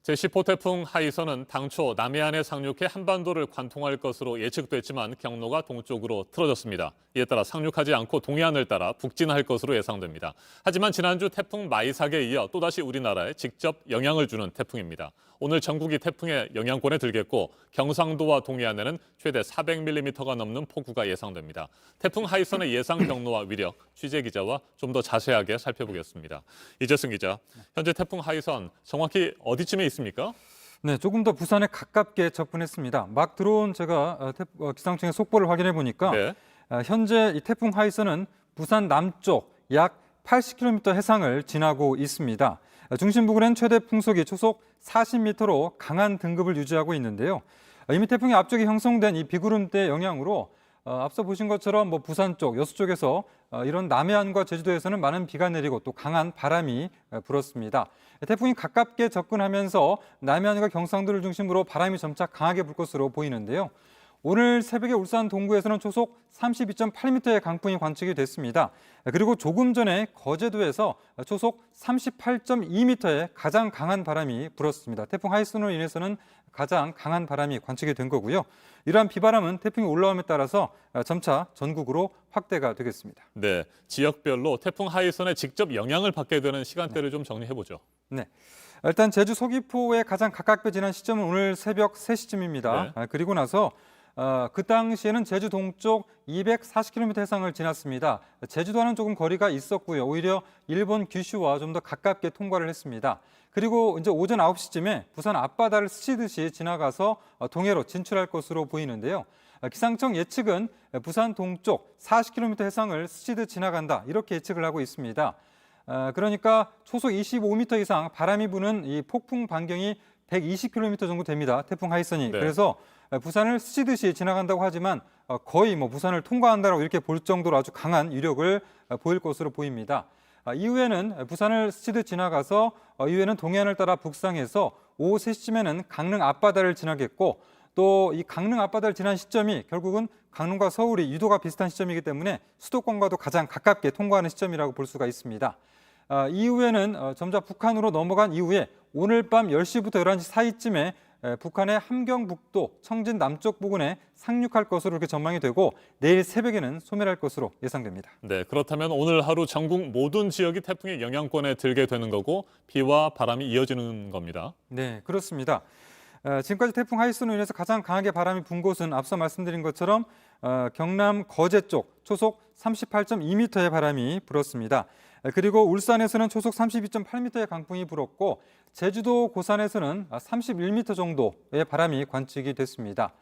제10호 태풍 하이선은 당초 남해안에 상륙해 한반도를 관통할 것으로 예측됐지만 경로가 동쪽으로 틀어졌습니다. 이에 따라 상륙하지 않고 동해안을 따라 북진할 것으로 예상됩니다. 하지만 지난주 태풍 마이삭에 이어 또다시 우리나라에 직접 영향을 주는 태풍입니다. 오늘 전국이 태풍의 영향권에 들겠고 경상도와 동해안에는 최대 400mm가 넘는 폭우가 예상됩니다. 태풍 하이선의 예상 경로와 위력, 취재 기자와 좀 더 자세하게 살펴보겠습니다. 이재승 기자, 현재 태풍 하이선 정확히 어디쯤에 있습니까? 네, 조금 더 부산에 가깝게 접근했습니다. 막 들어온 제가 기상청의 속보를 확인해 보니까 네. 현재 이 태풍 하이선은 부산 남쪽 약 80km 해상을 지나고 있습니다. 중심 부근엔 최대 풍속이 초속 40m로 강한 등급을 유지하고 있는데요. 이미 태풍의 앞쪽에 형성된 이 비구름대 영향으로 앞서 보신 것처럼 부산 쪽, 여수 쪽에서 이런 남해안과 제주도에서는 많은 비가 내리고 또 강한 바람이 불었습니다. 태풍이 가깝게 접근하면서 남해안과 경상도를 중심으로 바람이 점차 강하게 불 것으로 보이는데요. 오늘 새벽에 울산 동구에서는 초속 32.8m의 강풍이 관측이 됐습니다. 그리고 조금 전에 거제도에서 초속 38.2m의 가장 강한 바람이 불었습니다. 태풍 하이선으로 인해서는 가장 강한 바람이 관측이 된 거고요. 이러한 비바람은 태풍이 올라옴에 따라서 점차 전국으로 확대가 되겠습니다. 네, 지역별로 태풍 하이선에 직접 영향을 받게 되는 시간대를 좀 정리해보죠. 네. 일단 제주 서귀포에 가장 가깝게 지난 시점은 오늘 새벽 3시쯤입니다. 네. 그리고 나서 그 당시에는 제주 동쪽 240km 해상을 지났습니다. 제주도와는 조금 거리가 있었고요. 오히려 일본 규슈와 좀 더 가깝게 통과를 했습니다. 그리고 이제 오전 9시쯤에 부산 앞바다를 스치듯이 지나가서 동해로 진출할 것으로 보이는데요. 기상청 예측은 부산 동쪽 40km 해상을 스치듯 지나간다 이렇게 예측을 하고 있습니다. 그러니까 초속 25m 이상 바람이 부는 이 폭풍 반경이 120km 정도 됩니다. 태풍 하이선이. 네. 그래서 부산을 스치듯이 지나간다고 하지만 거의 부산을 통과한다고 이렇게 볼 정도로 아주 강한 위력을 보일 것으로 보입니다. 이후에는 부산을 스치듯 지나가서 이후에는 동해안을 따라 북상해서 오후 3시쯤에는 강릉 앞바다를 지나겠고 또 이 강릉 앞바다를 지난 시점이 결국은 강릉과 서울이 유도가 비슷한 시점이기 때문에 수도권과도 가장 가깝게 통과하는 시점이라고 볼 수가 있습니다. 이후에는 점차 북한으로 넘어간 이후에 오늘 밤 10시부터 11시 사이쯤에 북한의 함경북도, 청진 남쪽 부근에 상륙할 것으로 이렇게 전망이 되고 내일 새벽에는 소멸할 것으로 예상됩니다. 네, 그렇다면 오늘 하루 전국 모든 지역이 태풍의 영향권에 들게 되는 거고 비와 바람이 이어지는 겁니다. 네, 그렇습니다. 지금까지 태풍 하이슨으로 인해서 가장 강하게 바람이 분 곳은 앞서 말씀드린 것처럼 경남 거제 쪽 초속 38.2m의 바람이 불었습니다. 그리고 울산에서는 초속 32.8m의 강풍이 불었고 제주도 고산에서는 31m 정도의 바람이 관측이 됐습니다.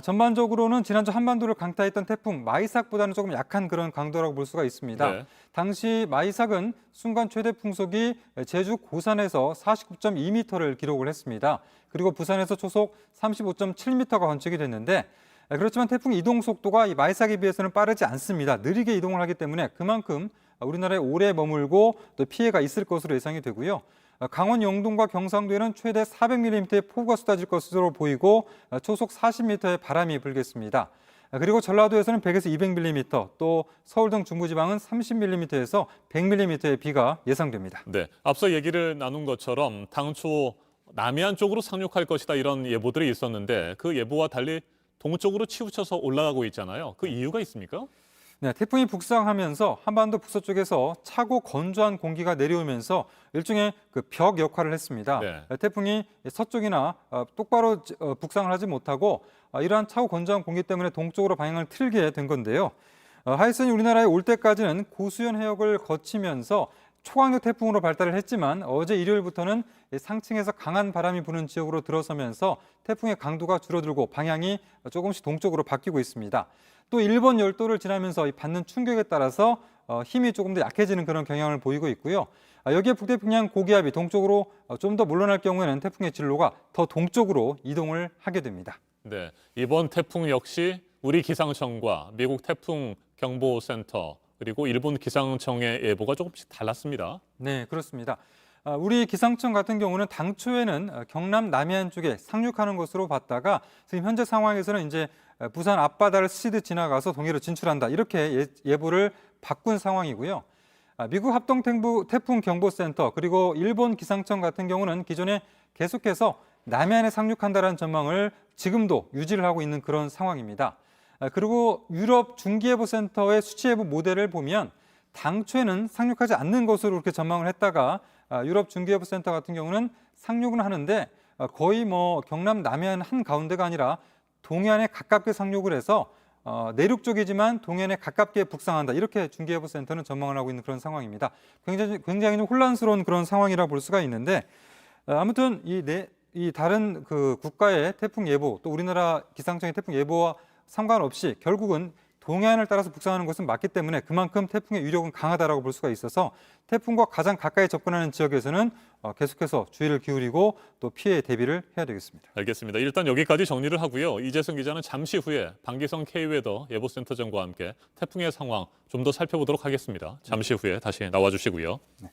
전반적으로는 지난주 한반도를 강타했던 태풍 마이삭보다는 조금 약한 그런 강도라고 볼 수가 있습니다. 네. 당시 마이삭은 순간 최대 풍속이 제주 고산에서 49.2m를 기록을 했습니다. 그리고 부산에서 초속 35.7m가 관측이 됐는데 그렇지만 태풍 이동 속도가 이 마이삭에 비해서는 빠르지 않습니다. 느리게 이동을 하기 때문에 그만큼 우리나라에 오래 머물고 또 피해가 있을 것으로 예상이 되고요. 강원 영동과 경상도에는 최대 400mm의 폭우가 쏟아질 것으로 보이고 초속 40m의 바람이 불겠습니다. 그리고 전라도에서는 100에서 200mm, 또 서울 등 중부지방은 30mm에서 100mm의 비가 예상됩니다. 네, 앞서 얘기를 나눈 것처럼 당초 남해안 쪽으로 상륙할 것이다 이런 예보들이 있었는데 그 예보와 달리 동쪽으로 치우쳐서 올라가고 있잖아요. 그 이유가 있습니까? 네, 태풍이 북상하면서 한반도 북서쪽에서 차고 건조한 공기가 내려오면서 일종의 그 벽 역할을 했습니다. 네. 태풍이 서쪽이나 똑바로 북상을 하지 못하고 이러한 차고 건조한 공기 때문에 동쪽으로 방향을 틀게 된 건데요. 하이슨이 우리나라에 올 때까지는 고수연 해역을 거치면서 초강력 태풍으로 발달을 했지만 어제 일요일부터는 상층에서 강한 바람이 부는 지역으로 들어서면서 태풍의 강도가 줄어들고 방향이 조금씩 동쪽으로 바뀌고 있습니다. 또 일본 열도를 지나면서 받는 충격에 따라서 힘이 조금 더 약해지는 그런 경향을 보이고 있고요. 여기에 북태평양 고기압이 동쪽으로 좀 더 물러날 경우에는 태풍의 진로가 더 동쪽으로 이동을 하게 됩니다. 네, 이번 태풍 역시 우리 기상청과 미국 태풍 경보센터 그리고 일본 기상청의 예보가 조금씩 달랐습니다. 네, 그렇습니다. 우리 기상청 같은 경우는 당초에는 경남 남해안 쪽에 상륙하는 것으로 봤다가 지금 현재 상황에서는 이제 부산 앞바다를 스치듯 지나가서 동해로 진출한다 이렇게 예보를 바꾼 상황이고요. 미국 합동 태풍 경보센터 그리고 일본 기상청 같은 경우는 기존에 계속해서 남해안에 상륙한다는 전망을 지금도 유지를 하고 있는 그런 상황입니다. 그리고 유럽 중기예보센터의 수치예보 모델을 보면 당초에는 상륙하지 않는 것으로 이렇게 전망을 했다가 유럽 중기예보센터 같은 경우는 상륙은 하는데 거의 뭐 경남 남해안 한 가운데가 아니라 동해안에 가깝게 상륙을 해서 내륙 쪽이지만 동해안에 가깝게 북상한다. 이렇게 중기예보센터는 전망을 하고 있는 그런 상황입니다. 굉장히 좀 혼란스러운 그런 상황이라 볼 수가 있는데 아무튼 이 다른 그 국가의 태풍 예보 또 우리나라 기상청의 태풍 예보와 상관없이 결국은 동해안을 따라서 북상하는 것은 맞기 때문에 그만큼 태풍의 위력은 강하다라고 볼 수가 있어서 태풍과 가장 가까이 접근하는 지역에서는 계속해서 주의를 기울이고 또 피해 대비를 해야 되겠습니다. 알겠습니다. 일단 여기까지 정리를 하고요. 이재성 기자는 잠시 후에 방기성 K웨더 예보센터장과 함께 태풍의 상황 좀 더 살펴보도록 하겠습니다. 잠시 후에 다시 나와주시고요. 네.